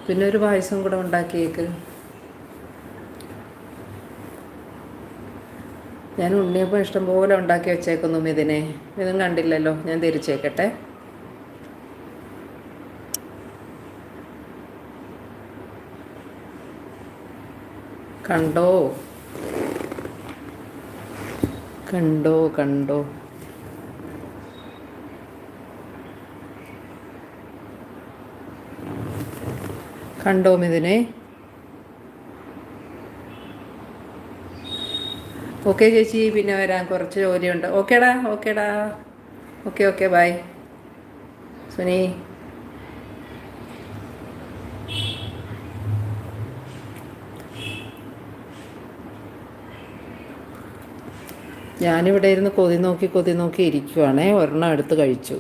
പിന്നെ ഒരു പായസം കൂടെ ഉണ്ടാക്കിയേക്ക്. ഞാൻ ഉണ്ണിയപ്പം ഇഷ്ടംപോലെ ഉണ്ടാക്കി വെച്ചേക്കുന്നു ഇതിനെ. ഇതും കണ്ടില്ലല്ലോ, ഞാൻ തിരിച്ചേക്കട്ടെ. കണ്ടോ കണ്ടോ കണ്ടോ കണ്ടോ ഇതിനെ. ഓക്കെ ചേച്ചി, പിന്നെ വരാം, കുറച്ച് ജോലിയുണ്ട്. ഓക്കേടാ ഓക്കേടാ, ഓക്കെ ഓക്കെ, ബൈ സുനി. ഞാനിവിടെ ഇരുന്ന് കൊതി നോക്കി ഇരിക്കുവാണേ. ഒരെണ്ണം എടുത്ത് കഴിച്ചു.